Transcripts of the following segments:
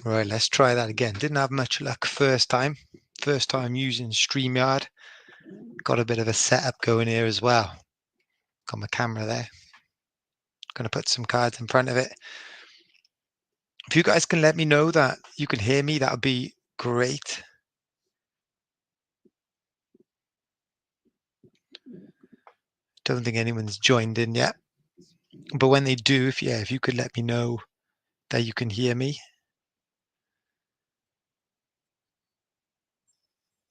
Right, let's try that again. Didn't have much luck first time. First time using StreamYard. Got a bit of a setup going here as well. Got my camera there. Gonna put some cards in front of it. If you guys can let me know that you can hear me, that would be great. Don't think anyone's joined in yet. But when they do, if you could let me know that you can hear me.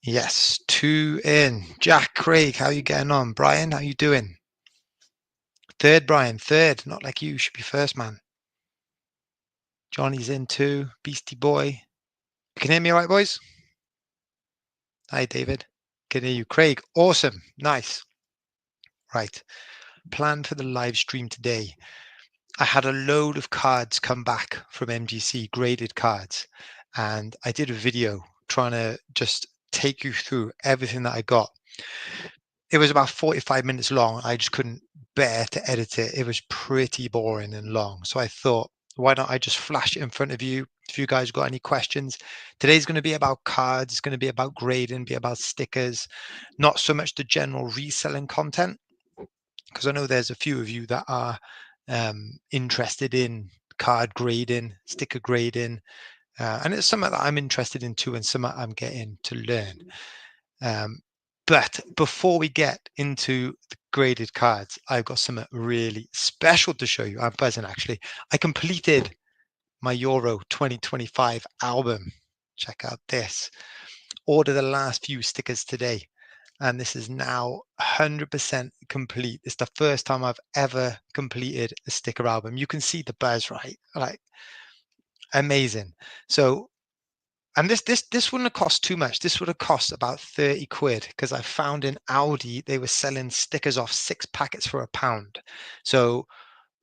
Yes, 2 in. Jack, Craig, how you getting on? Brian, how you doing? Third, Brian, third. Not like you, should be first, man. Johnny's in too. Beastie Boy. You can hear me all right, boys? Hi, David. Can hear you. Craig, awesome. Nice. Right. Plan for the live stream today. I had a load of cards come back from MGC, graded cards, and I did a video trying to just take you through everything that I got. It was about 45 minutes long. I just couldn't bear to edit it. It was pretty boring and long. So I thought, why don't I just flash it in front of you? If you guys got any questions, today's going to be about cards. It's going to be about grading, be about stickers, not so much the general reselling content, because I know there's a few of you that are interested in card grading, sticker grading, and it's something that I'm interested in too, and something I'm getting to learn. But before we get into the graded cards, I've got something really special to show you. I'm buzzing actually. I completed my Euro 2025 album. Check out this. Order the last few stickers today. And this is now 100% complete. It's the first time I've ever completed a sticker album. You can see the buzz, right? Like amazing. So and this wouldn't have cost too much. This would have cost about 30 quid because I found in Aldi they were selling stickers off 6 packets for £1. So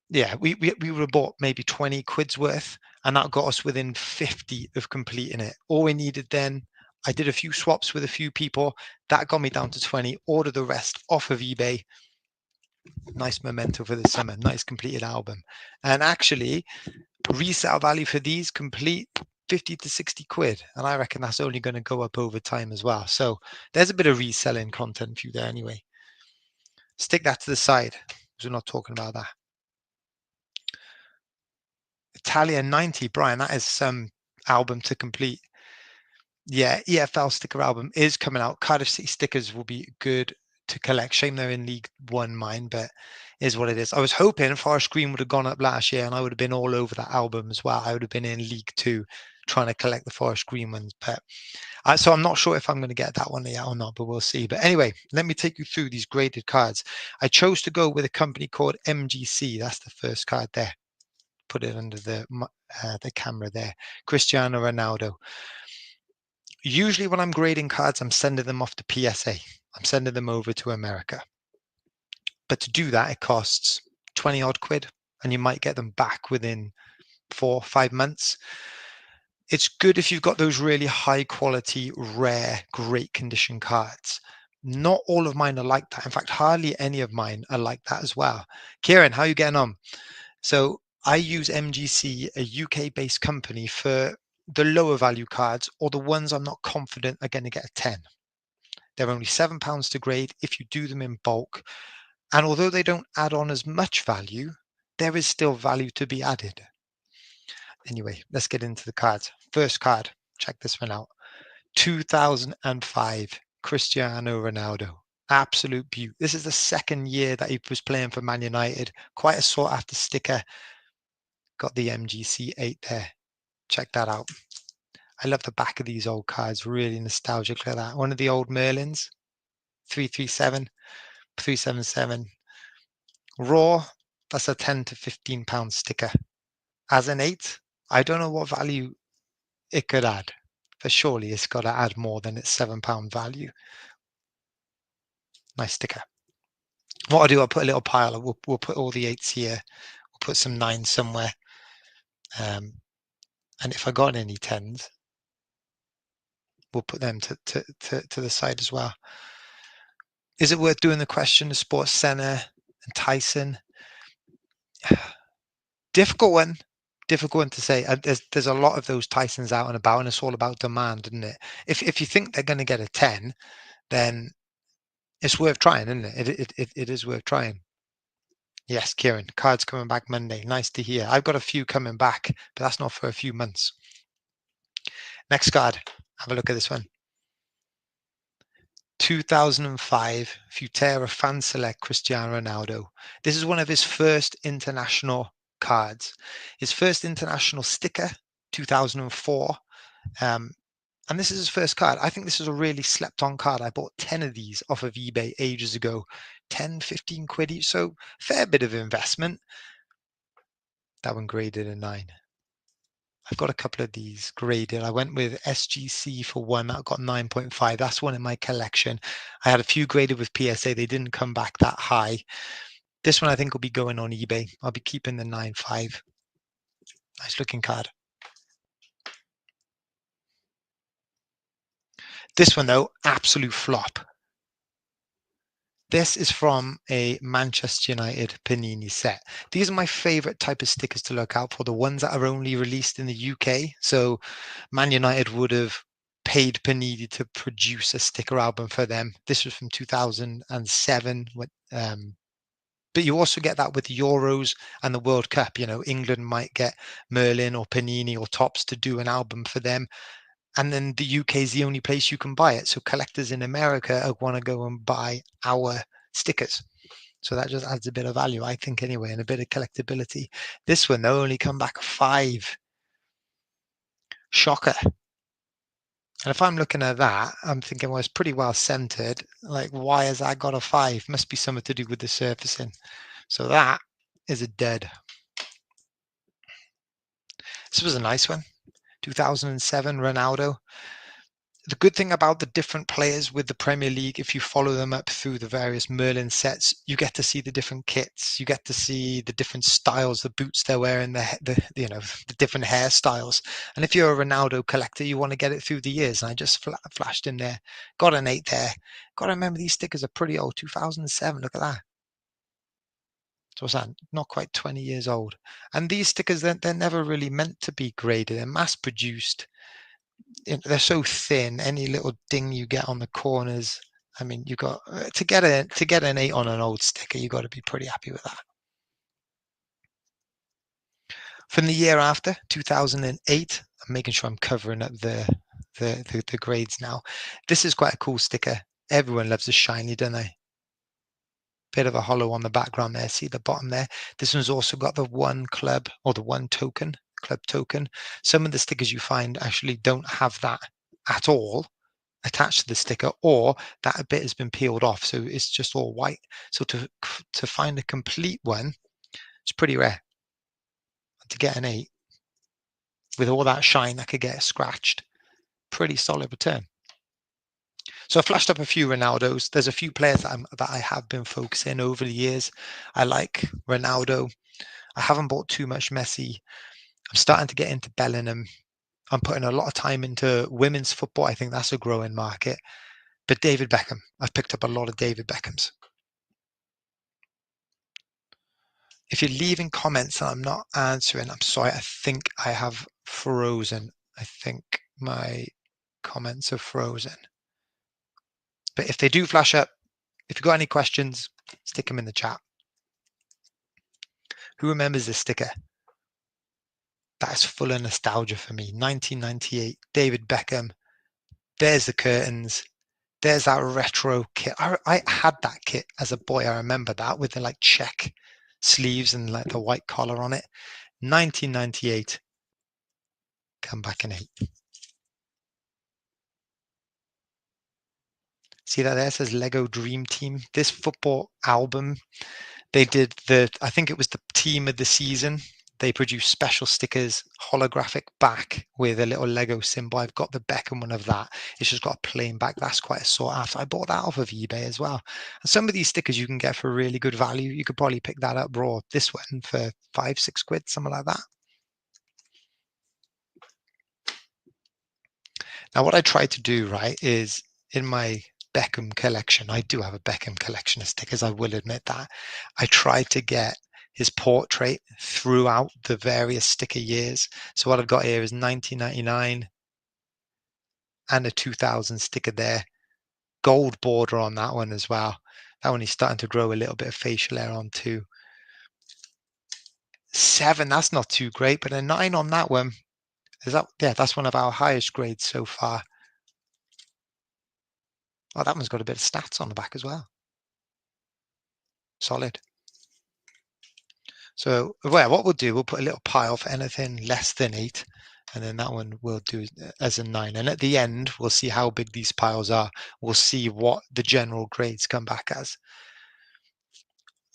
yeah, we would have bought maybe 20 quid's worth, and that got us within 50 of completing it. All we needed then, I did a few swaps with a few people. That got me down to 20. Order the rest off of eBay. Nice memento for the summer. Nice completed album. And actually, resale value for these complete 50 to 60 quid, and I reckon that's only going to go up over time as well. So there's a bit of reselling content for you there anyway. Stick that to the side because we're not talking about that. Italia 90, Brian, that is some album to complete. Yeah, EFL sticker album is coming out. Cardiff City stickers will be good to collect. Shame they're in League One, mine, but is what it is. I was hoping Forest Green would have gone up last year and I would have been all over that album as well. I would have been in League Two trying to collect the Forest Green ones. But so I'm not sure if I'm going to get that one yet or not, but we'll see. But anyway, let me take you through these graded cards. I chose to go with a company called MGC. That's the first card there. Put it under the camera there. Cristiano Ronaldo. Usually when I'm grading cards, I'm sending them off to PSA. I'm sending them over to America. But to do that, it costs 20 odd quid, and you might get them back within 4 or 5 months. It's good if you've got those really high quality, rare, great condition cards. Not all of mine are like that. In fact, hardly any of mine are like that as well. Kieran, how are you getting on? So I use MGC, a UK-based company, for the lower value cards or the ones I'm not confident are going to get a 10. They're only £7 to grade if you do them in bulk. And although they don't add on as much value, there is still value to be added. Anyway, let's get into the cards. First card, check this one out. 2005, Cristiano Ronaldo. Absolute beaut. This is the second year that he was playing for Man United. Quite a sought after sticker. Got the MGC 8 there. Check that out. I love the back of these old cards. Really nostalgic like that. One of the old Merlins. 337, 377. Raw, that's a 10 to £15 sticker. As an 8, I don't know what value it could add, but surely it's got to add more than its £7 value. Nice sticker. What I'll do, I'll put a little pile. We'll put all the 8s here. We'll put some 9s somewhere. And if I got any 10s, we'll put them to the side as well. Is it worth doing the question of Sports Center and Tyson? Difficult one. difficult to say. There's a lot of those Tysons out and about, and it's all about demand, isn't it? If you think they're going to get a 10, then it's worth trying, isn't it? It is worth trying. Yes, Kieran, cards coming back Monday. Nice to hear. I've got a few coming back, but that's not for a few months. Next card. Have a look at this one. 2005 Futera Fan Select Cristiano Ronaldo. This is one of his first international cards. His first international sticker, 2004. And this is his first card. I think this is a really slept on card. I bought 10 of these off of eBay ages ago. 10, 15 quid each. So fair bit of investment. That one graded a 9. I've got a couple of these graded. I went with SGC for one. I got 9.5. That's one in my collection. I had a few graded with PSA. They didn't come back that high. This one I think will be going on eBay. I'll be keeping the 9.5. Nice looking card. This one though, absolute flop. This is from a Manchester United Panini set. These are my favorite type of stickers to look out for, the ones that are only released in the UK. So Man United would have paid Panini to produce a sticker album for them. This was from 2007. But you also get that with the Euros and the World Cup. You know, England might get Merlin or Panini or Topps to do an album for them. And then the UK is the only place you can buy it. So collectors in America want to go and buy our stickers. So that just adds a bit of value, I think, anyway, and a bit of collectability. This one, they'll only come back 5. Shocker. And if I'm looking at that, I'm thinking, well, it's pretty well centered. Like, why has that got a 5? Must be something to do with the surfacing. So that is a dud. This was a nice one. 2007 Ronaldo. The good thing about the different players with the Premier League, if you follow them up through the various Merlin sets, you get to see the different kits. You get to see the different styles, the boots they're wearing, the different hairstyles. And if you're a Ronaldo collector, you want to get it through the years. And I just flashed in there, got an 8 there. Got to remember these stickers are pretty old. 2007. Look at that. So what's that? Not quite 20 years old. And these stickers, they're never really meant to be graded. They're mass produced. They're so thin. Any little ding you get on the corners, I mean, you got to get an 8 on an old sticker. You got to be pretty happy with that. From the year after, 2008, I'm making sure I'm covering up the grades now. This is quite a cool sticker. Everyone loves a shiny, don't they? Bit of a hollow on the background there. See the bottom there? This one's also got the one club or the one token, club token. Some of the stickers you find actually don't have that at all attached to the sticker, or that bit has been peeled off, so it's just all white. So to find a complete one, it's pretty rare. And to get an 8 with all that shine that could get scratched, pretty solid return. So I flashed up a few Ronaldos. There's a few players that I have been focusing over the years. I like Ronaldo. I haven't bought too much Messi. I'm starting to get into Bellingham. I'm putting a lot of time into women's football. I think that's a growing market. But David Beckham, I've picked up a lot of David Beckhams. If you're leaving comments and I'm not answering, I'm sorry. I think I have frozen. I think my comments are frozen. But if they do flash up, if you've got any questions, stick them in the chat. Who remembers this sticker? That's full of nostalgia for me. 1998, David Beckham. There's the curtains. There's that retro kit. I had that kit as a boy. I remember that with the like check sleeves and like the white collar on it. 1998. Come back in 8. See that there? It says Lego Dream Team. This football album, they did I think it was the team of the season. They produced special stickers, holographic back with a little Lego symbol. I've got the Beckham one of that. It's just got a plain back. That's quite a sought after. I bought that off of eBay as well. And some of these stickers you can get for really good value. You could probably pick that up raw. This one for 5, 6 quid, something like that. Now, what I try to do, right, is in my Beckham collection, I do have a Beckham collection of stickers, I will admit that. I try to get his portrait throughout the various sticker years. So what I've got here is 1999 and a 2000 sticker there. Gold border on that one as well. That one is starting to grow a little bit of facial hair on too. 7, that's not too great, but a 9 on that one. Is that, yeah, that's one of our highest grades so far. Oh, that one's got a bit of stats on the back as well. Solid. So, well, what we'll do, we'll put a little pile for anything less than 8, and then that one we'll do as a 9. And at the end, we'll see how big these piles are. We'll see what the general grades come back as.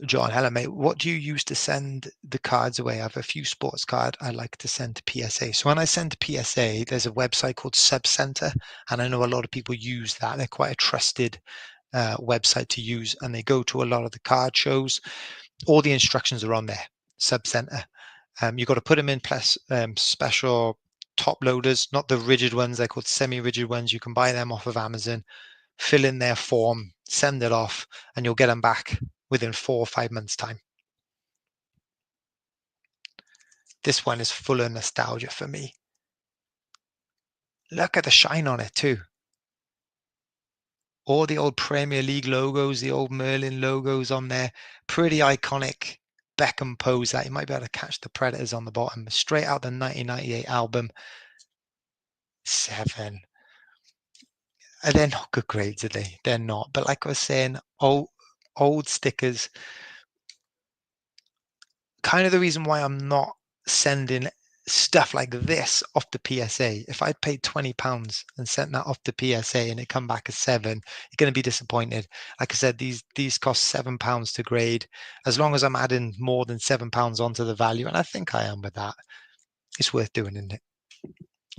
John, hello, mate. What do you use to send the cards away? I have a few sports cards I like to send to PSA. So when I send to PSA, there's a website called Subcenter, and I know a lot of people use that. They're quite a trusted website to use, and they go to a lot of the card shows. All the instructions are on there, Subcenter. You've got to put them in plus special top loaders, not the rigid ones. They're called semi-rigid ones. You can buy them off of Amazon, fill in their form, send it off, and you'll get them back within 4 or 5 months' time. This one is full of nostalgia for me. Look at the shine on it too. All the old Premier League logos, the old Merlin logos on there. Pretty iconic Beckham pose that. You might be able to catch the Predators on the bottom. Straight out the 1998 album. 7. And they're not good grades, are they? They're not. But like I was saying, old stickers. Kind of the reason why I'm not sending stuff like this off the PSA. If I'd paid £20 and sent that off to PSA and it come back as 7, you're going to be disappointed. Like I said, these cost £7 to grade. As long as I'm adding more than £7 onto the value, and I think I am with that, it's worth doing, isn't it?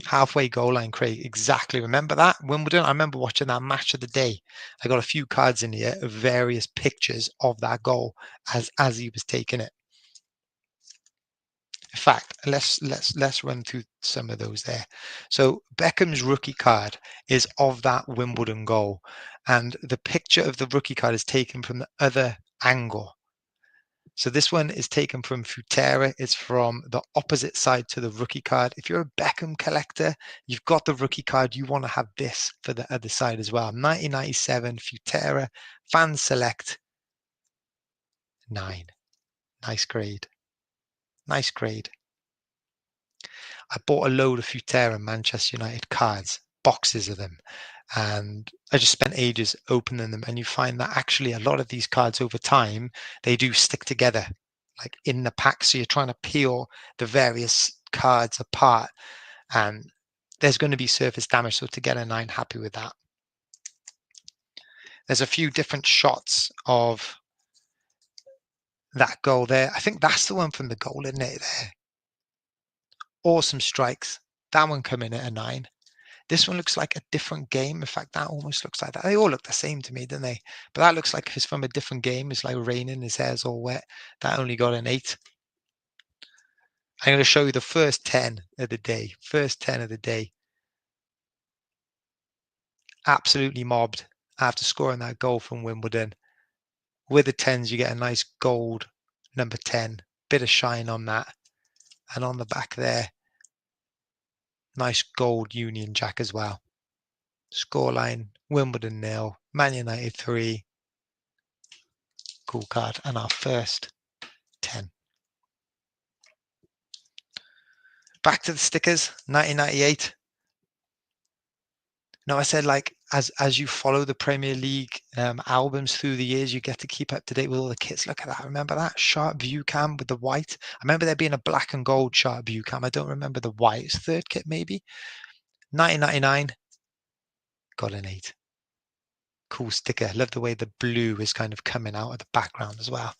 Halfway goal line, Craig. Exactly. Remember that? Wimbledon? I remember watching that match of the day. I got a few cards in here of various pictures of that goal as he was taking it. In fact, let's run through some of those there. So Beckham's rookie card is of that Wimbledon goal, and the picture of the rookie card is taken from the other angle. So this one is taken from Futera. It's from the opposite side to the rookie card. If you're a Beckham collector, you've got the rookie card. You want to have this for the other side as well. 1997 Futera Fan Select 9. Nice grade. Nice grade. I bought a load of Futera Manchester United cards, boxes of them, and I just spent ages opening them. And you find that actually a lot of these cards over time, they do stick together, like in the pack. So you're trying to peel the various cards apart, and there's going to be surface damage. So to get a 9, happy with that. There's a few different shots of that goal there. I think that's the one from the goal, isn't it? There. Awesome strikes. That one coming at a 9. This one looks like a different game. In fact, that almost looks like that. They all look the same to me, don't they? But that looks like if it's from a different game. It's like raining, his hair's all wet. That only got an 8. I'm going to show you the first 10 of the day. First 10 of the day. Absolutely mobbed after scoring that goal from Wimbledon. With the 10s, you get a nice gold number 10. Bit of shine on that. And on the back there, nice gold Union Jack as well. Scoreline, Wimbledon 0, Man United 3. Cool card. And our first 10. Back to the stickers, 1998. No, I said like as you follow the Premier League albums through the years, you get to keep up to date with all the kits. Look at that. Remember that sharp view cam with the white? I remember there being a black and gold sharp view cam. I don't remember the white. It's third kit maybe. 1999. Got an 8. Cool sticker. Love the way the blue is kind of coming out of the background as well.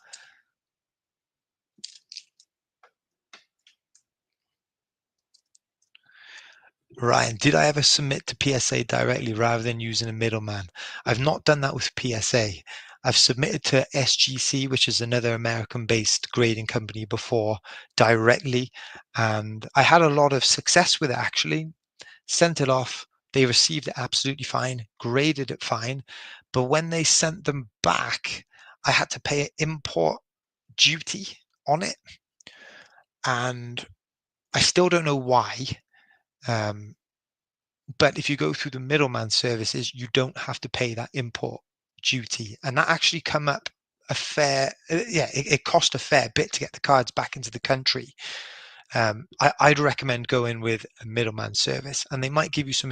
Ryan, did I ever submit to PSA directly rather than using a middleman? I've not done that with PSA. I've submitted to SGC, which is another American-based grading company before, directly, and I had a lot of success with it actually. Sent it off. They received it absolutely fine, graded it fine, but when they sent them back, I had to pay an import duty on it, and I still don't know why. Um, but if you go through the middleman services, you don't have to pay that import duty, and that actually come up a fair, it cost a fair bit to get the cards back into the country. I'd recommend going with a middleman service, and they might give you some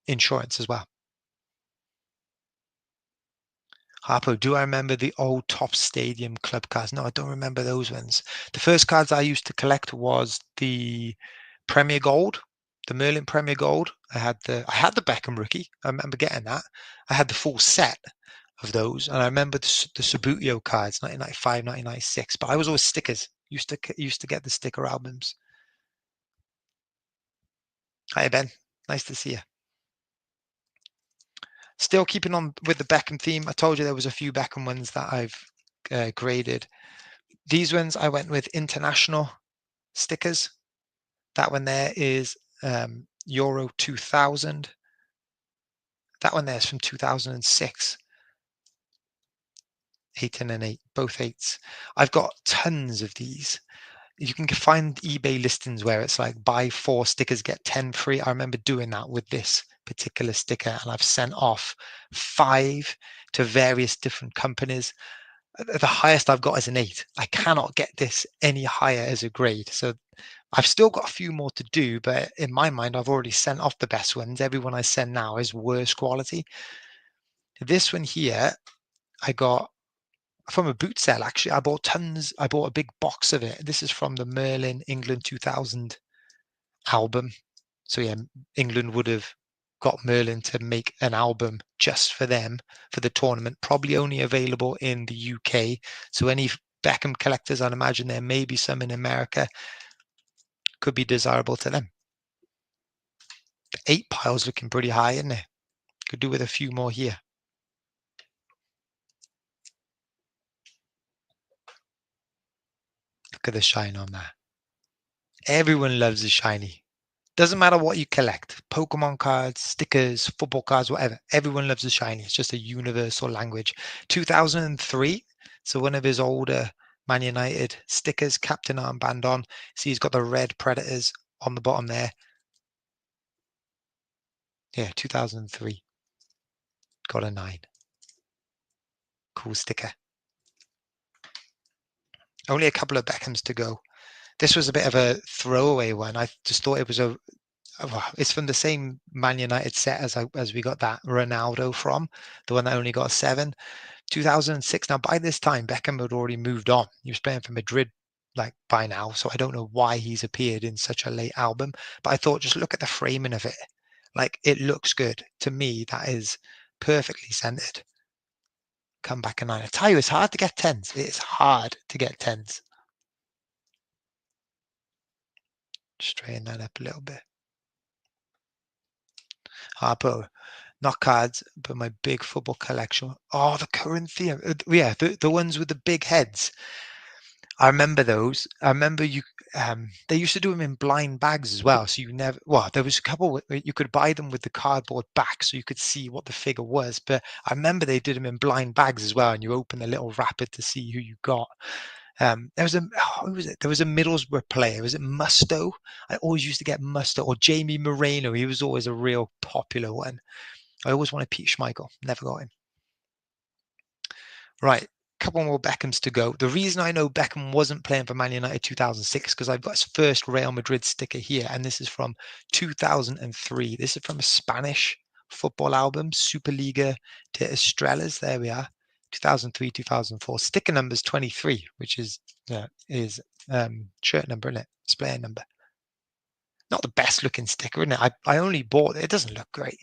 insurance as well. Harpo, do I remember the old Top Stadium club cards? No, I don't remember those ones. The first cards I used to collect was the Premier Gold, the Merlin Premier Gold. I had the Beckham rookie. I remember getting that. I had the full set of those, and I remember the Subutio cards, 1995, 1996. But I was always stickers. Used to get the sticker albums. Hi Ben, nice to see you. Still keeping on with the Beckham theme. I told you there was a few Beckham ones that I've graded. These ones I went with international stickers. That one there is Euro 2000. That one there is from 2006. 8 and an 8, both 8s. I've got tons of these. You can find eBay listings where it's like buy 4 stickers, get 10 free. I remember doing that with this particular sticker, and I've sent off 5 to various different companies. The highest I've got is an 8. I cannot get this any higher as a grade. So I've still got a few more to do, but in my mind, I've already sent off the best ones. Everyone I send now is worse quality. This one here, I got from a boot sale, actually. I bought tons. I bought a big box of it. This is from the Merlin England 2000 album. So yeah, England would have got Merlin to make an album just for them for the tournament, probably only available in the UK. So any Beckham collectors, I'd imagine there may be some in America, could be desirable to them. The 8 pile's looking pretty high, isn't it? Could do with a few more here. Look at the shine on that. Everyone loves a shiny. Doesn't matter what you collect. Pokemon cards, stickers, football cards, whatever. Everyone loves a shiny. It's just a universal language. 2003. So one of his older Man United stickers, captain armband on. See, he's got the red Predators on the bottom there. Yeah, 2003. Got a 9. Cool sticker. Only a couple of Beckhams to go. This was a bit of a throwaway one. I just thought it was it's from the same Man United set as we got that Ronaldo from, the one that only got a 7. 2006. Now, by this time, Beckham had already moved on. He was playing for Madrid, like by now, so I don't know why he's appeared in such a late album. But I thought, just look at the framing of it. Like, it looks good. To me, that is perfectly centered. Come back a 9. I tell you, it's hard to get 10s. It's hard to get 10s. Straighten that up a little bit. Harpo, not cards, but my big football collection. Oh, the Corinthian. Yeah, the ones with the big heads. I remember those. I remember they used to do them in blind bags as well. So there was a couple where you could buy them with the cardboard back so you could see what the figure was. But I remember they did them in blind bags as well. And you open the little wrapper to see who you got. Who was it? There was a Middlesbrough player. Was it Musto? I always used to get Musto or Jamie Moreno. He was always a real popular one. I always wanted Pete Schmeichel. Never got him. Right. Couple more Beckhams to go. The reason I know Beckham wasn't playing for Man United 2006 because I've got his first Real Madrid sticker here, and this is from 2003. This is from a Spanish football album, Superliga de Estrellas. There we are, 2003, 2004. Sticker number's 23, which is shirt number, isn't it? It's player number. Not the best looking sticker, isn't it? I only bought it. It doesn't look great.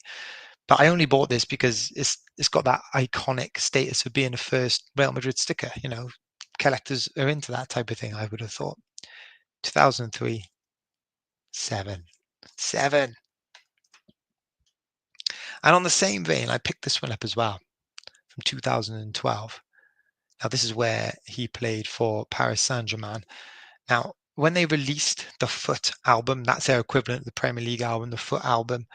But I only bought this because it's got that iconic status of being the first Real Madrid sticker. You know, collectors are into that type of thing, I would have thought. 2003, 7. And on the same vein, I picked this one up as well from 2012. Now, this is where he played for Paris Saint-Germain. Now, when they released the Foot album, that's their equivalent of the Premier League album, the Foot album,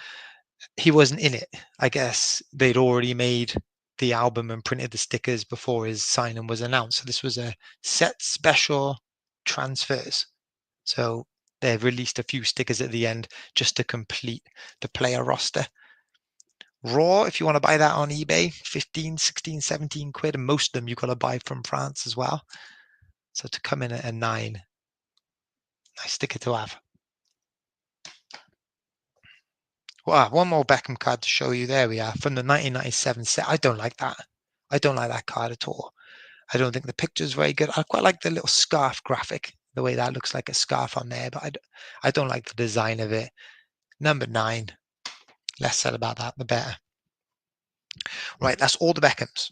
he wasn't in it. I guess they'd already made the album and printed the stickers before his signing was announced. So this was a set special transfers. So they've released a few stickers at the end just to complete the player roster. Raw, if you want to buy that on eBay, 15, 16, 17 quid. And most of them you've got to buy from France as well. So to come in at a 9, nice sticker to have. Wow, one more Beckham card to show you. There we are, from the 1997 set. I don't like that. I don't like that card at all. I don't think the picture's very good. I quite like the little scarf graphic, the way that looks like a scarf on there, but I don't like the design of it. Number 9. Less said about that, the better. Right, that's all the Beckhams.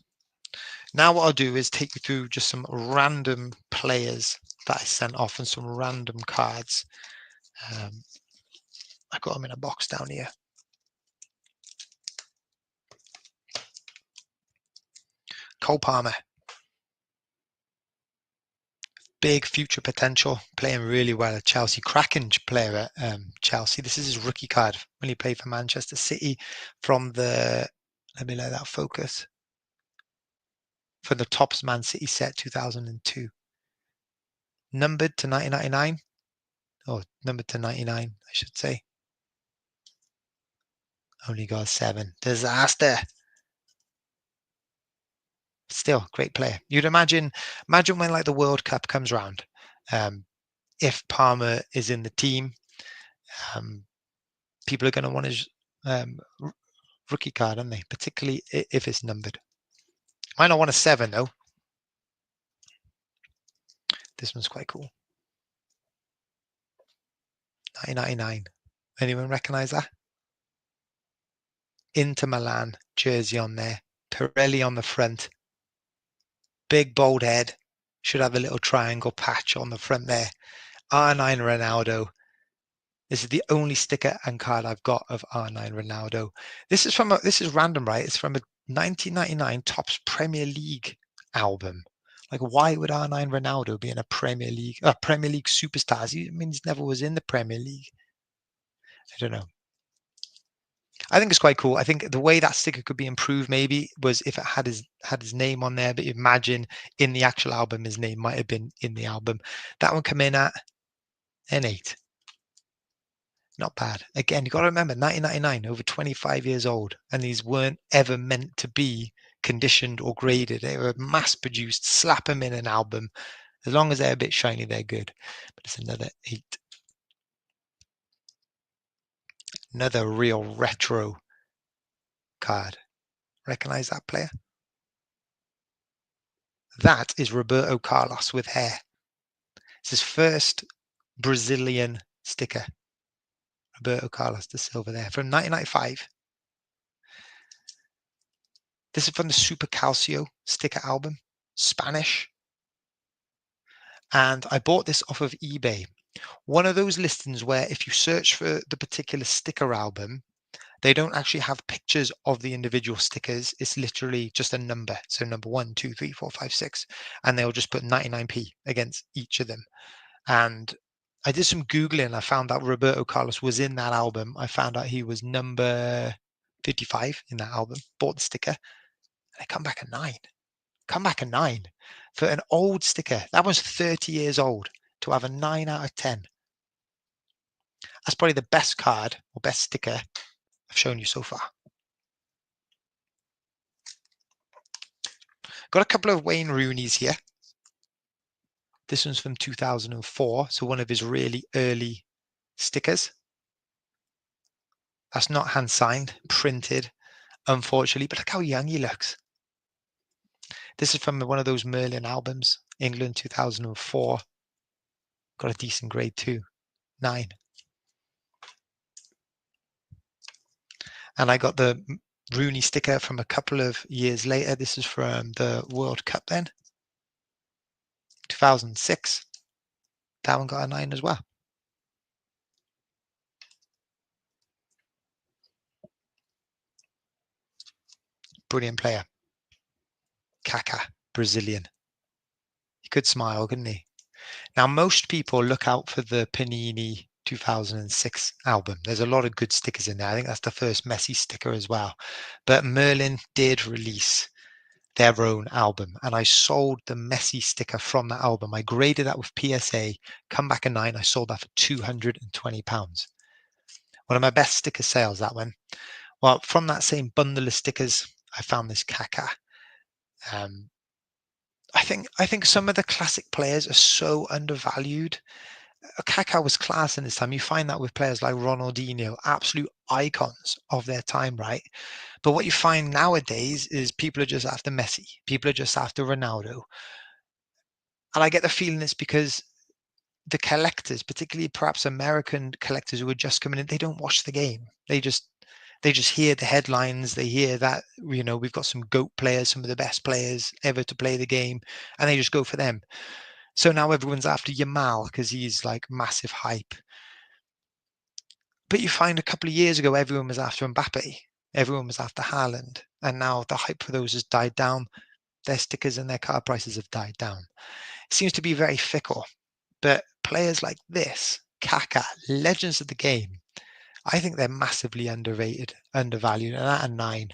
Now what I'll do is take you through just some random players that I sent off and some random cards. I got them in a box down here. Cole Palmer. Big future potential, playing really well at Chelsea. Cracking player at Chelsea. This is his rookie card when he played for Manchester City from the, let me let that focus, from the Topps Man City set 2002. Numbered to 1999, or numbered to 99, I should say. Only got 7. Disaster. Still, great player. You'd imagine when like the World Cup comes around, if Palmer is in the team, people are going to want his rookie card, aren't they? Particularly if it's numbered. Might not want a 7 though. This one's quite cool. 1999. Anyone recognize that? Inter Milan jersey on there. Pirelli on the front. Big bold head. Should have a little triangle patch on the front there. R9 Ronaldo. This is the only sticker and card I've got of R9 Ronaldo. This is random, right? It's from a 1999 Topps Premier League album. Like, why would R9 Ronaldo be in a Premier League superstars? He means never was in the Premier League. I don't know. I think it's quite cool. I think the way that sticker could be improved maybe was if it had his name on there. But imagine in the actual album, his name might have been in the album. That one come in at an 8. Not bad. Again, you got to remember, 1999, over 25 years old, and these weren't ever meant to be conditioned or graded. They were mass-produced. Slap them in an album. As long as they're a bit shiny, they're good. But it's another 8. Another real retro card. Recognize that player? That is Roberto Carlos with hair. It's his first Brazilian sticker. Roberto Carlos, the silver there, from 1995. This is from the Super Calcio sticker album, Spanish. And I bought this off of eBay. One of those listings where if you search for the particular sticker album, they don't actually have pictures of the individual stickers. It's literally just a number. So number 1, 2, 3, 4, 5, 6. And they'll just put 99p against each of them. And I did some Googling. I found out Roberto Carlos was in that album. I found out he was number 55 in that album. Bought the sticker. And I come back a 9. Come back a 9 for an old sticker. That was 30 years old to have a 9 out of 10. That's probably the best card or best sticker I've shown you so far. Got a couple of Wayne Rooneys here. This one's from 2004, so one of his really early stickers. That's not hand signed, printed, unfortunately, but look how young he looks. This is from one of those Merlin albums, England 2004. Got a decent grade too, 9. And I got the Rooney sticker from a couple of years later. This is from the World Cup then, 2006. That one got a 9 as well. Brilliant player. Kaká, Brazilian. He could smile, couldn't he? Now, most people look out for the Panini 2006 album. There's a lot of good stickers in there. I think that's the first Messi sticker as well. But Merlin did release their own album, and I sold the Messi sticker from that album. I graded that with PSA, come back a 9. I sold that for £220. One of my best sticker sales, that one. Well, from that same bundle of stickers, I found this Kaká. Um, I think some of the classic players are so undervalued. Kaká was class in his time. You find that with players like Ronaldinho, absolute icons of their time, right? But what you find nowadays is people are just after Messi. People are just after Ronaldo. And I get the feeling it's because the collectors, particularly perhaps American collectors who are just coming in, they don't watch the game. They just hear the headlines. They hear that, we've got some GOAT players, some of the best players ever to play the game, and they just go for them. So now everyone's after Yamal because he's like massive hype. But you find a couple of years ago, everyone was after Mbappe. Everyone was after Haaland. And now the hype for those has died down. Their stickers and their card prices have died down. It seems to be very fickle. But players like this, Kaká, legends of the game, I think they're massively underrated, undervalued. And at a 9,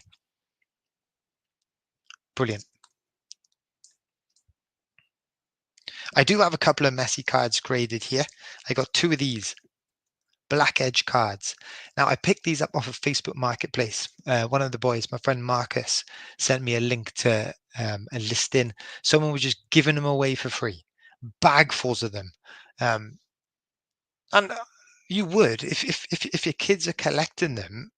brilliant. I do have a couple of Messi cards graded here. I got 2 of these black edge cards. Now, I picked these up off of Facebook Marketplace. One of the boys, my friend Marcus, sent me a link to a listing. Someone was just giving them away for free, bagfuls of them. And you would, if your kids are collecting them,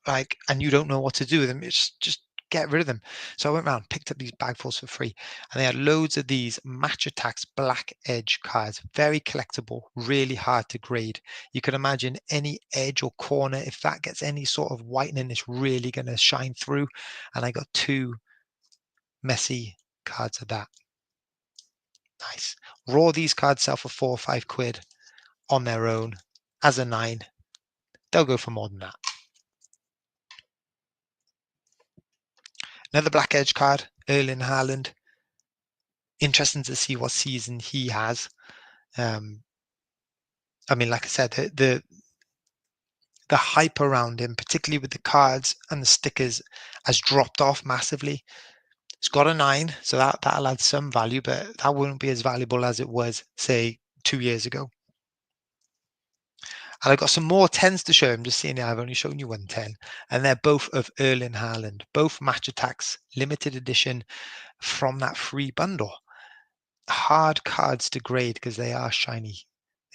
like, and you don't know what to do with them, it's just get rid of them. So I went around, picked up these bagfuls for free, and they had loads of these Match Attacks black edge cards, very collectible, really hard to grade. You can imagine any edge or corner, if that gets any sort of whitening, it's really going to shine through. And I got 2 Messi cards of that. Nice. Raw, these cards sell for 4 or 5 quid on their own as a 9. They'll go for more than that. Another black edge card, Erling Haaland. Interesting to see what season he has. I mean, like I said, the hype around him, particularly with the cards and the stickers, has dropped off massively. It's got a 9, so that'll add some value, but that won't be as valuable as it was, say, 2 years ago. And I've got some more 10s to show. I'm just seeing here, I've only shown you 1 10, and they're both of Erling Haaland, both Match Attacks, limited edition from that free bundle. Hard cards to grade because they are shiny.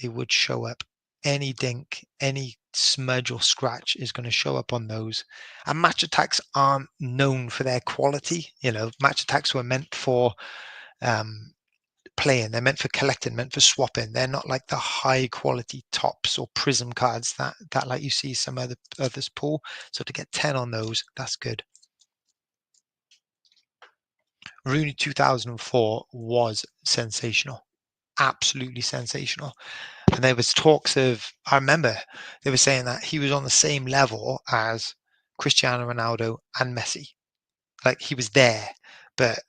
They would show up. Any dink, any smudge or scratch is going to show up on those. And Match Attacks aren't known for their quality. Match Attacks were meant for playing. They're meant for collecting, meant for swapping. They're not like the high quality tops or prism cards that like you see some others pull. So to get 10 on those, that's good. Rooney 2004 was sensational, absolutely sensational. And there was talks of, I remember they were saying that he was on the same level as Cristiano Ronaldo and Messi. Like he was there, but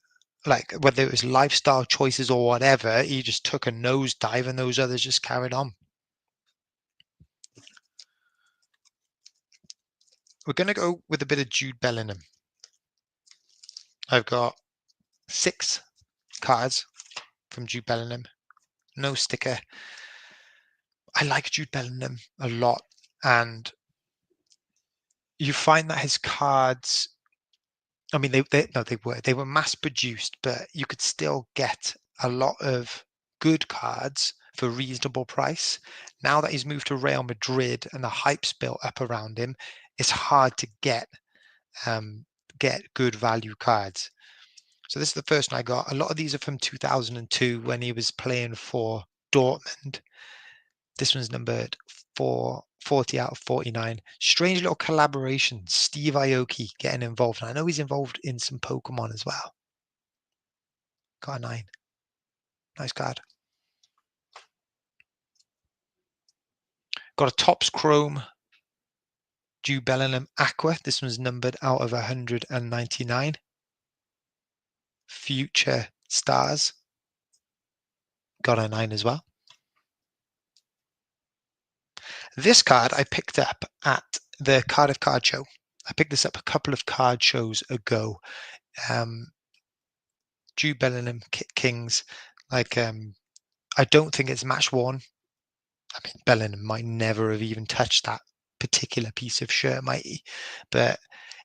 like whether it was lifestyle choices or whatever, he just took a nosedive and those others just carried on. We're going to go with a bit of Jude Bellingham. I've got 6 cards from Jude Bellingham. No sticker. I like Jude Bellingham a lot. And you find that his cards, I mean, they were mass produced, but you could still get a lot of good cards for reasonable price. Now that he's moved to Real Madrid and the hype's built up around him, it's hard to get good value cards. So this is the first one I got. A lot of these are from 2002 when he was playing for Dortmund. This one's numbered 40 out of 49. Strange little collaboration. Steve Aoki getting involved. And I know he's involved in some Pokemon as well. Got a 9. Nice card. Got a Topps Chrome Jude Bellingham Aqua. This one's numbered out of 199. Future Stars. Got a 9 as well. This card I picked up at the Cardiff Card Show. I picked this up a couple of card shows ago. Jude Bellingham, Kings. Like, I don't think it's match worn. I mean, Bellingham might never have even touched that particular piece of shirt, might he? But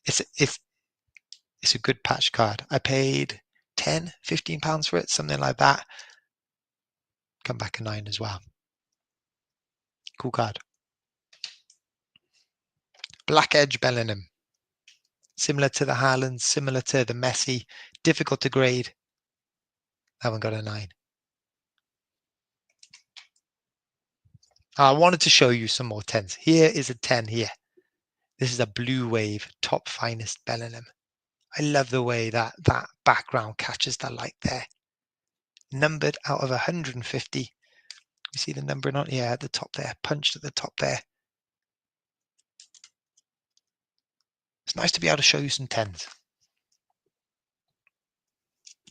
it's a good patch card. I paid 10, 15 pounds for it, something like that. Come back a 9 as well. Cool card. Black Edge Bellingham. Similar to the Haaland, similar to the Messi. Difficult to grade. That one got a 9. I wanted to show you some more 10s. Here is a 10 here. This is a Blue Wave Top Finest Bellingham. I love the way that background catches the light there. Numbered out of 150. You see the numbering on? Yeah, at the top there. Punched at the top there. It's nice to be able to show you some 10s.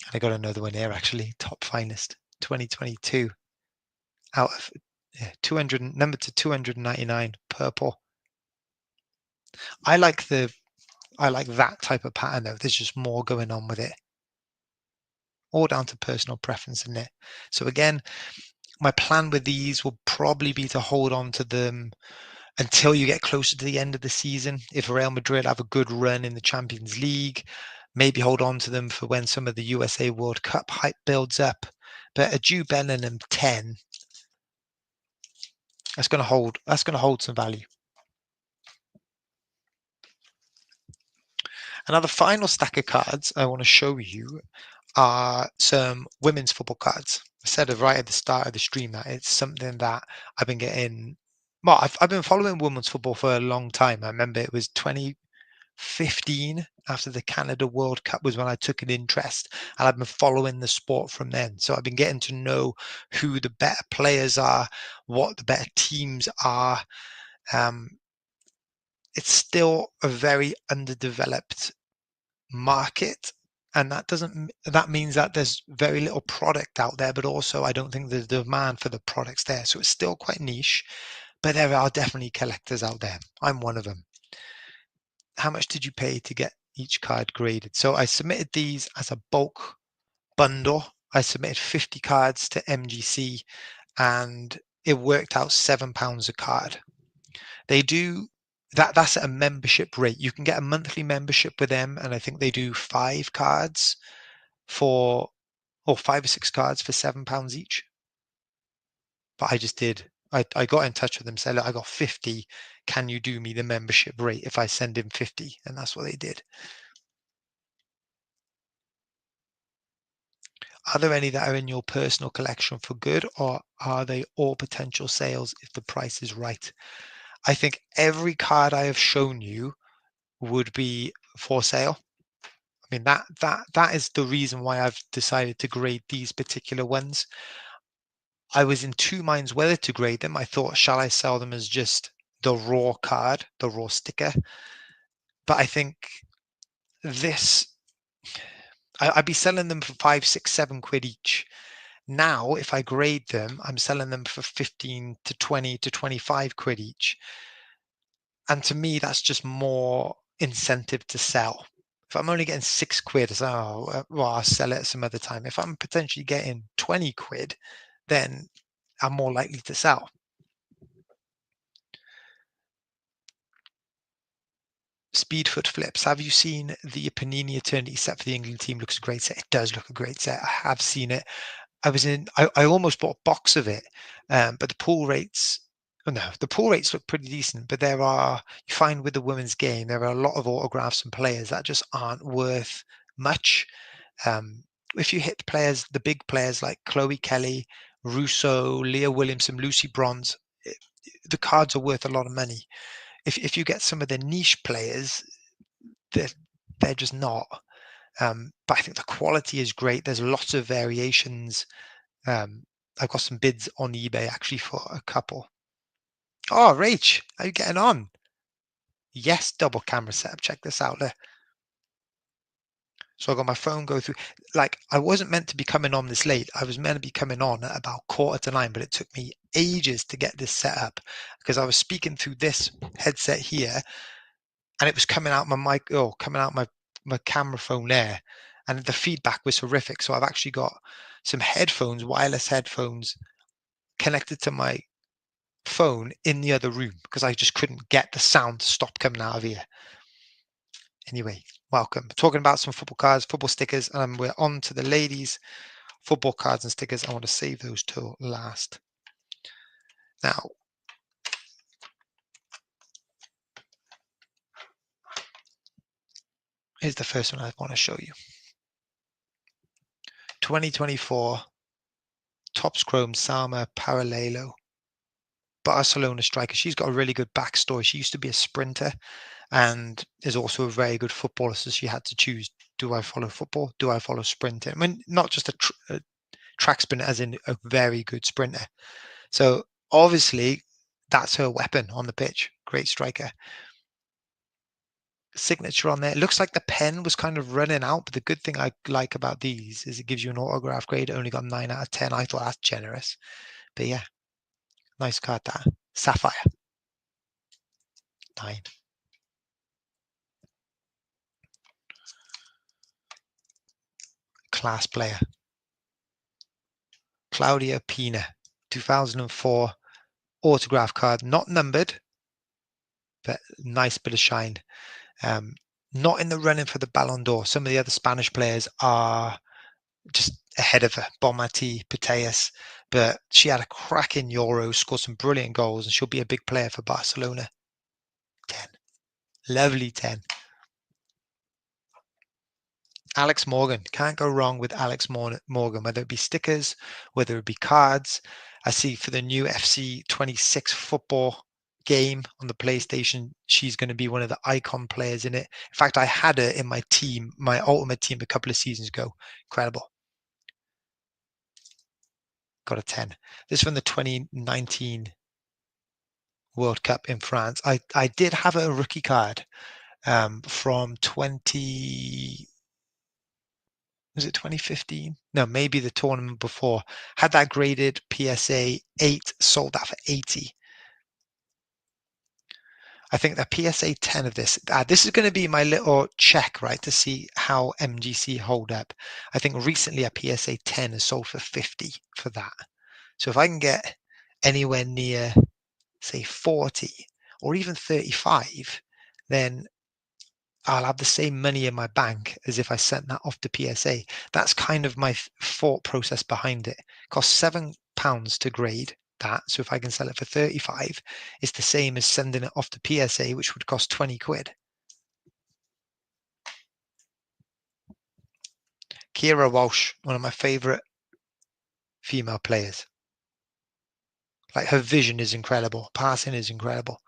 And I got another one here actually. Top Finest 2022. Out of 200, numbered to 299. Purple. I like that type of pattern though. There's just more going on with it. All down to personal preference in it. So again, my plan with these will probably be to hold on to them until you get closer to the end of the season. If Real Madrid have a good run in the Champions League, maybe hold on to them for when some of the USA World Cup hype builds up. But a Jude Bellingham 10, that's going to hold some value. And now the final stack of cards I want to show you are some women's football cards. I said right at the start of the stream that it's something that I've been getting. Well, I've been following women's football for a long time. I remember it was 2015 after the Canada World Cup was when I took an interest, and I've been following the sport from then. So I've been getting to know who the better players are, what the better teams are. It's still a very underdeveloped market, and that means that there's very little product out there, but also I don't think the demand for the products there, so it's still quite niche, but there are definitely collectors out there. I'm one of them. How much did you pay to get each card graded? So I submitted these as a bulk bundle. I submitted 50 cards to MGC and it worked out £7 a card. They do that's at a membership rate. You can get a monthly membership with them, and I think they do 5 cards for, or 5 or 6 cards for £7 each. But I just did. I got in touch with them, said, look, I got 50. Can you do me the membership rate if I send him 50? And that's what they did. Are there any that are in your personal collection for good, or are they all potential sales if the price is right? I think every card I have shown you would be for sale. I mean, that is the reason why I've decided to grade these particular ones. I was in two minds whether to grade them. I thought, shall I sell them as just the raw card, the raw sticker? But I think this, I'd be selling them for 5, 6, 7 quid each. Now, if I grade them, I'm selling them for 15 to 20 to 25 quid each. And to me, that's just more incentive to sell. If I'm only getting 6 quid, it's, well, I'll sell it some other time. If I'm potentially getting 20 quid, then I'm more likely to sell. Speedfoot flips. Have you seen the Panini Eternity set for the England team? Looks a great set. It does look a great set. I have seen it. I almost bought a box of it, but the pull rates, oh no, the pull rates look pretty decent, but you find with the women's game, there are a lot of autographs and players that just aren't worth much. If you hit the big players like Chloe Kelly, Russo, Leah Williamson, Lucy Bronze, the cards are worth a lot of money. If you get some of the niche players, they're just not. But I think the quality is great. There's lots of variations. I've got some bids on eBay actually for a couple. Oh, Rach, how are you getting on? Yes, double camera setup. Check this out there. So I got my phone go through. Like, I wasn't meant to be coming on this late. I was meant to be coming on at about 8:45, but it took me ages to get this set up because I was speaking through this headset here, and it was coming out my mic, coming out my camera phone there. and the feedback was horrific. So I've actually got some headphones, wireless headphones, connected to my phone in the other room because I just couldn't get the sound to stop coming out of here. Anyway, welcome. Talking about some football cards, football stickers, and we're on to the ladies' football cards and stickers. I want to save those till last. Now, here's the first one I want to show you. 2024 Topps Chrome Salma Paralelo, Barcelona striker. She's got a really good backstory. She used to be a sprinter and is also a very good footballer. So she had to choose: do I follow football? Do I follow sprinting? I mean, not just a track sprinter, as in a very good sprinter. So obviously, that's her weapon on the pitch. Great striker. Signature on there. It looks like the pen was kind of running out, but the good thing I like about these is it gives you an autograph grade. It only got 9 out of 10. I thought that's generous. But yeah, nice card that. Sapphire. 9. Class player. Claudia Pina. 2004 autograph card. Not numbered, but nice bit of shine. Not in the running for the Ballon d'Or. Some of the other Spanish players are just ahead of her, Bonmati, Putellas, but she had a cracking Euros, scored some brilliant goals, and she'll be a big player for Barcelona. 10. Lovely 10. Alex Morgan. Can't go wrong with Alex Morgan, whether it be stickers, whether it be cards. I see for the new FC 26 football game on the PlayStation, she's going to be one of the icon players in it. In fact, I had her in my team, my ultimate team, a couple of seasons ago. Incredible. Got a 10. This is from the 2019 World Cup in France. I did have a rookie card from 2015? No, maybe the tournament before. Had that graded PSA 8, sold that for 80. I think the PSA 10 of this, this is going to be my little check, right, to see how MGC hold up. I think recently a PSA 10 has sold for 50 for that. So if I can get anywhere near, say, 40 or even 35, then I'll have the same money in my bank as if I sent that off to PSA. That's kind of my thought process behind it. It costs £7 to grade that. So if I can sell it for 35, it's the same as sending it off to PSA, which would cost 20 quid. Kira Walsh, one of my favorite female players. Like, her vision is incredible. Passing is incredible.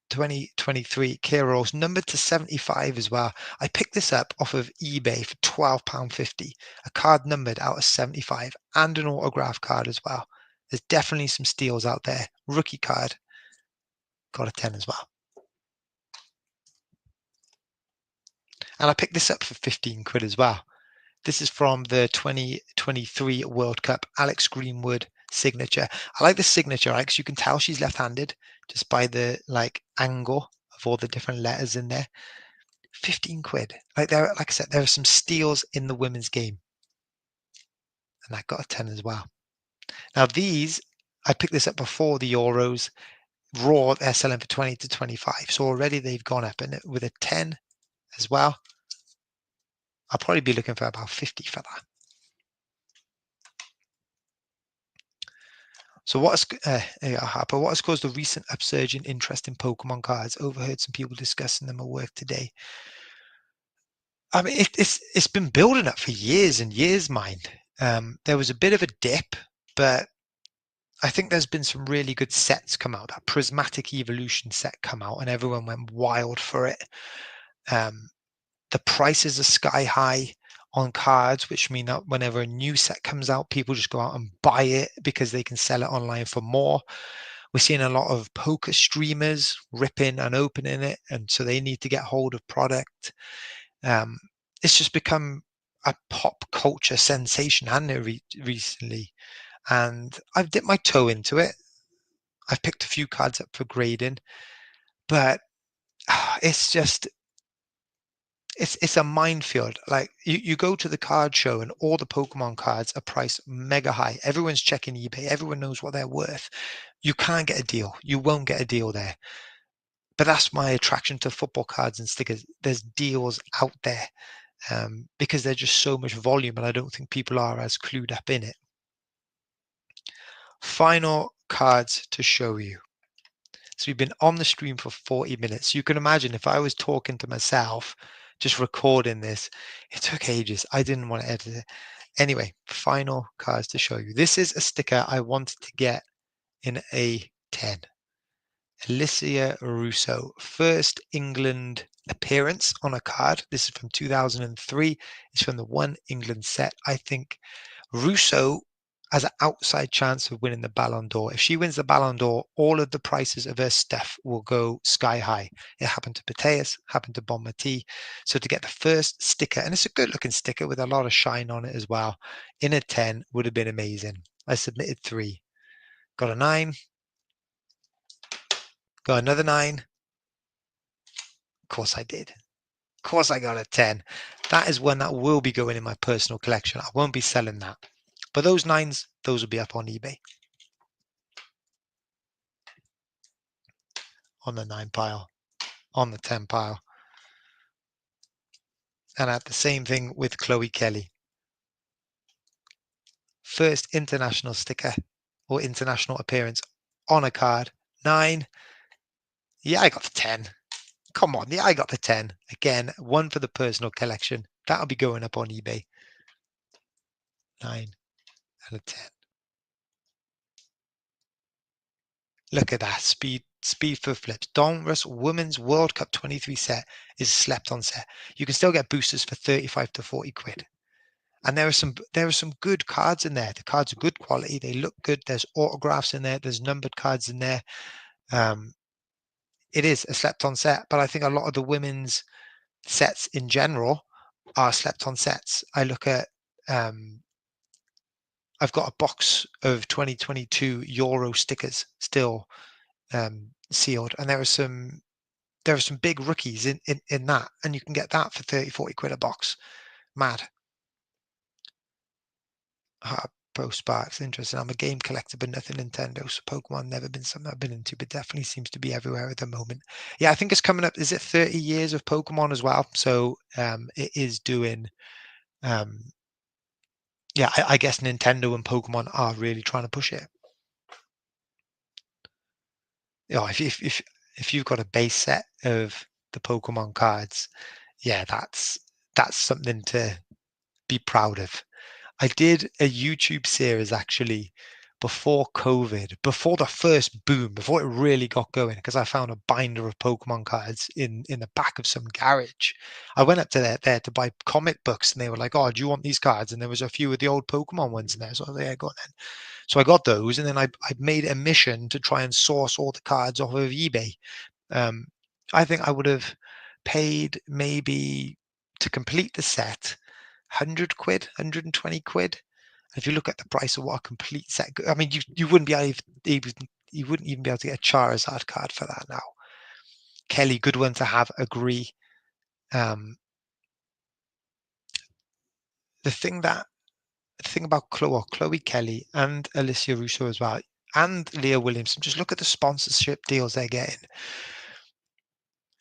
2023 Kira Walsh, numbered to 75 as well. I picked this up off of eBay for £12.50. A card numbered out of 75 and an autograph card as well. There's definitely some steals out there. Rookie card. Got a 10 as well. And I picked this up for 15 quid as well. This is from the 2023 World Cup, Alex Greenwood signature. I like the signature, right? Because you can tell she's left-handed just by the angle of all the different letters in there. 15 quid. Like I said, there are some steals in the women's game. And I got a 10 as well. Now these, I picked this up before the Euros. Raw, they're selling for 20 to 25. So already they've gone up. And with a 10 as well, I'll probably be looking for about 50 for that. So what has caused a recent upsurge in interest in Pokemon cards? Overheard some people discussing them at work today. I mean, it's been building up for years and years, mind. There was a bit of a dip, but I think there's been some really good sets come out. That Prismatic Evolution set come out, and everyone went wild for it. The prices are sky high on cards, which mean that whenever a new set comes out, people just go out and buy it because they can sell it online for more. We're seeing a lot of poker streamers ripping and opening it, and so they need to get hold of product. It's just become a pop culture sensation, hasn't it, recently? And I've dipped my toe into it. I've picked a few cards up for grading, but it's it's a minefield. Like you go to the card show and all the Pokemon cards are priced mega high. Everyone's checking eBay. Everyone knows what they're worth. You can't get a deal. You won't get a deal there. But that's my attraction to football cards and stickers. There's deals out there because there's just so much volume, and I don't think people are as clued up in it. Final cards to show you. So we've been on the stream for 40 minutes. You can imagine if I was talking to myself, just recording this, it took ages. I didn't want to edit it. Anyway, final cards to show you. This is a sticker I wanted to get in a 10. Alicia Russo, first England appearance on a card. This is from 2003. It's from the One England set. I think Russo has an outside chance of winning the Ballon d'Or. If she wins the Ballon d'Or, all of the prices of her stuff will go sky high. It happened to Pateas, happened to Bonmati. So to get the first sticker, and it's a good looking sticker with a lot of shine on it as well, in a 10 would have been amazing. I submitted 3. Got a 9. Got another 9. Of course I did. Of course I got a 10. That is one that will be going in my personal collection. I won't be selling that. But those 9s, those will be up on eBay. On the 9 pile. On the 10 pile. And at the same thing with Chloe Kelly. First international sticker or international appearance on a card. 9. Yeah, I got the 10. Come on, yeah, I got the 10. Again, one for the personal collection. That'll be going up on eBay. 9 and a 10. Look at that speed for flips. Donruss Women's World Cup 23 set is slept on set. You can still get boosters for 35 to 40 quid. And there are some good cards in there. The cards are good quality. They look good. There's autographs in there. There's numbered cards in there. It is a slept on set, but I think a lot of the women's sets in general are slept on sets. I look at I've got a box of 2022 Euro stickers still sealed, and there are some big rookies in that, and you can get that for 30-40 quid a box. Mad. Pro Sparks, interesting. I'm a game collector, but nothing Nintendo. So Pokemon never been something I've been into, but definitely seems to be everywhere at the moment. Yeah, I think it's coming up. Is it 30 years of Pokemon as well? So it is doing. Yeah, I guess Nintendo and Pokemon are really trying to push it. You know, if you've got a base set of the Pokemon cards, yeah, that's something to be proud of. I did a YouTube series actually before COVID, before the first boom, before it really got going, because I found a binder of Pokemon cards in the back of some garage. I went up to there to buy comic books, and they were like, "Oh, do you want these cards?" And there was a few of the old Pokemon ones in there, so I was like, "Yeah, go on then." So I got those, and then I made a mission to try and source all the cards off of eBay. Um, I think I would have paid maybe to complete the set 100 quid, 120 quid. If you look at the price of what a complete set, I mean, you wouldn't be able you wouldn't even be able to get a Charizard card for that now. Kelly, good one to have. Agree. The thing about Chloe Kelly and Alicia Russo as well, and Leah Williamson, just look at the sponsorship deals they're getting.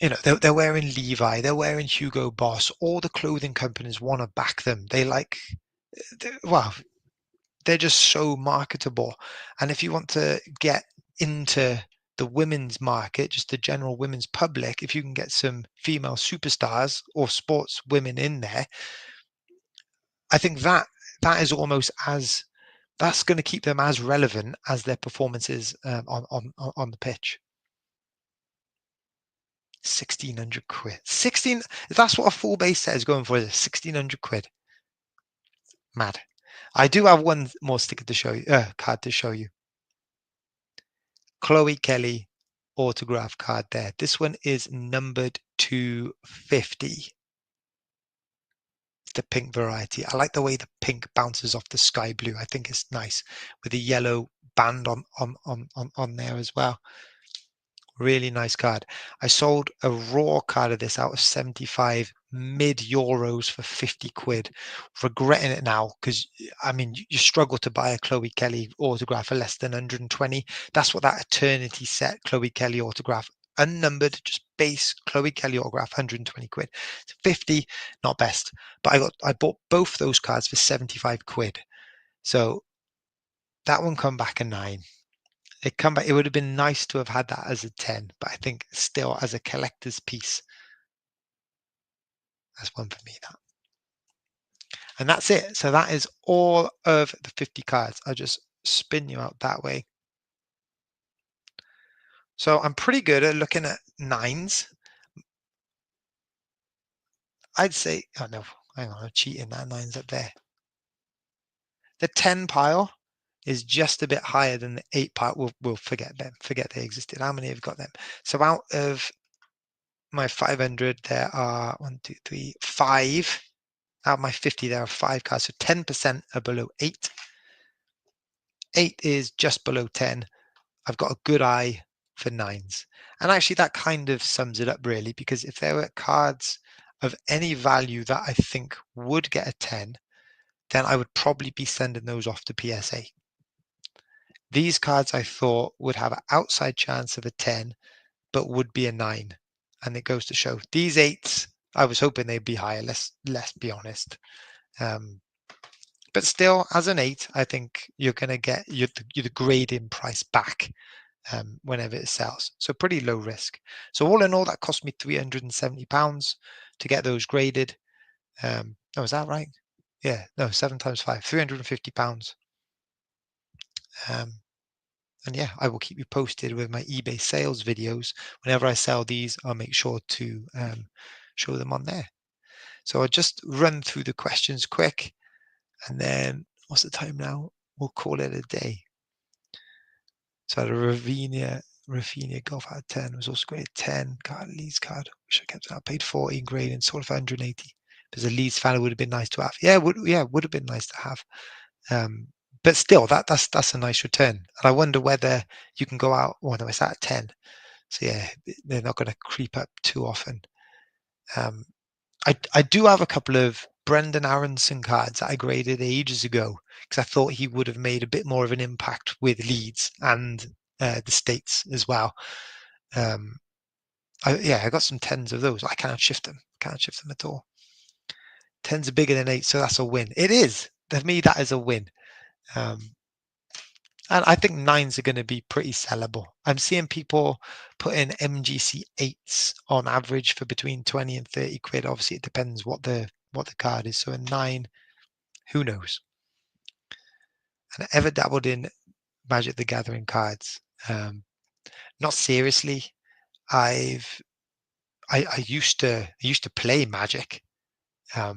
You know, they're wearing Levi, they're wearing Hugo Boss. All the clothing companies want to back them. Well, they're just so marketable. And if you want to get into the women's market, just the general women's public, if you can get some female superstars or sports women in there, I think that is almost as that's going to keep them as relevant as their performances on the pitch. 1,600 quid. 16. That's what a full base set is going for. Is 1,600 quid. Mad. I do have one more sticker to show you. Card to show you. Chloe Kelly autograph card there. This one is numbered 250. It's the pink variety. I like the way the pink bounces off the sky blue. I think it's nice with the yellow band on there as well. Really nice card. I sold a raw card of this out of 75 mid euros for 50 quid. Regretting it now because I mean you struggle to buy a Chloe Kelly autograph for less than 120. That's what that eternity set Chloe Kelly autograph, unnumbered, just base Chloe Kelly autograph, 120 quid. 50, not best. But I bought both those cards for 75 quid. So that one come back a 9. It come back. It would have been nice to have had that as a 10, but I think still as a collector's piece, that's one for me. That, and that's it. So that is all of the 50 cards. I'll just spin you out that way. So I'm pretty good at looking at 9s. I'd say, oh no, hang on, I'm cheating. That 9's up there. The 10 pile is just a bit higher than the 8 pile. We'll forget them. Forget they existed. How many have got them? So out of my 500, there are 1, 2, 3, 5. Out of my 50, there are 5 cards. So 10% are below 8. 8 is just below 10. I've got a good eye for 9s. And actually, that kind of sums it up, really, because if there were cards of any value that I think would get a 10, then I would probably be sending those off to PSA. These cards I thought would have an outside chance of a 10, but would be a 9. And it goes to show these 8s, I was hoping they'd be higher, let's be honest. But still, as an 8, I think you're going to get the grade-in price back whenever it sells. So pretty low risk. So all in all, that cost me £370 to get those graded. Oh, is that right? Yeah, no, 7 times 5, £350. And yeah, I will keep you posted with my eBay sales videos. Whenever I sell these, I'll make sure to show them on there. So I'll just run through the questions quick. And then what's the time now? We'll call it a day. So the Rafinha golf out of 10 was also great. 10 card, Leeds card. Wish I kept that. Paid 40 grade and sold for 180. If as a Leeds fan, it would have been nice to have. Yeah, would have been nice to have. But still, that's a nice return. And I wonder whether you can go out. Oh no, it's at 10. So yeah, they're not going to creep up too often. I do have a couple of Brendan Aronson cards that I graded ages ago because I thought he would have made a bit more of an impact with Leeds and the States as well. I got some 10s of those. I can't shift them. Can't shift them at all. 10s are bigger than 8, so that's a win. It is. To me, that is a win. And I think 9s are going to be pretty sellable. I'm seeing people put in MGC 8s on average for between 20 and 30 quid. Obviously, it depends what the card is. So a 9, who knows? And I ever dabbled in Magic the Gathering cards. Not seriously. I used to play Magic, but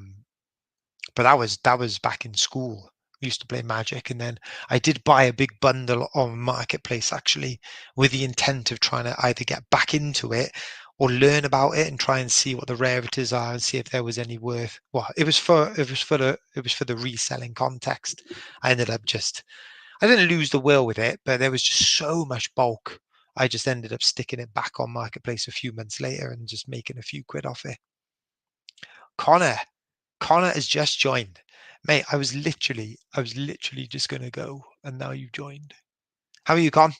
that was back in school. We used to play Magic, and then I did buy a big bundle on Marketplace actually, with the intent of trying to either get back into it or learn about it and try and see what the rarities are and see if there was any worth. Well, it was for the reselling context. I ended up I didn't lose the will with it, but there was just so much bulk. I just ended up sticking it back on Marketplace a few months later and just making a few quid off it. Connor, Connor has just joined. Mate, I was literally just gonna go, and now you've joined. How are you, Con?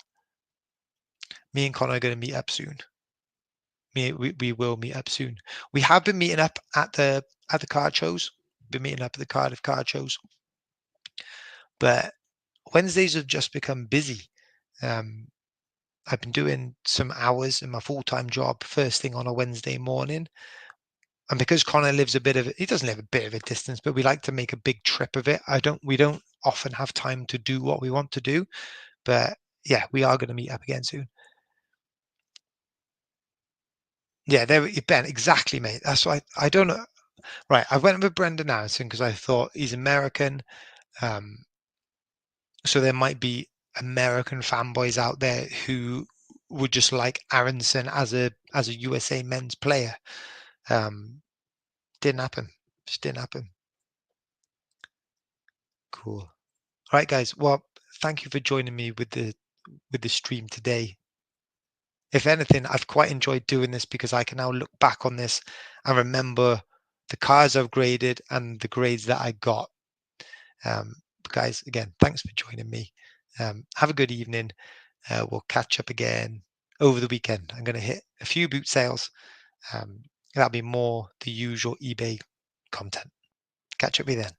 Me and Connor are gonna meet up soon. We will meet up soon. We have been meeting up at the card shows. Been meeting up at the card shows, but Wednesdays have just become busy. Um, I've been doing some hours in my full-time job first thing on a Wednesday morning. And because Connor lives he doesn't live a bit of a distance, but we like to make a big trip of it. We don't often have time to do what we want to do, but yeah, we are going to meet up again soon. Yeah, Ben, exactly, mate. That's why I don't know. Right, I went with Brendan Aronson because I thought he's American. So there might be American fanboys out there who would just like Aronson as a USA men's player. Didn't happen. Just didn't happen. Cool. All right, guys. Well, thank you for joining me with the stream today. If anything, I've quite enjoyed doing this because I can now look back on this and remember the cars I've graded and the grades that I got. But guys, again, thanks for joining me. Have a good evening. We'll catch up again over the weekend. I'm going to hit a few boot sales. That'll be more the usual eBay content. Catch up with you then.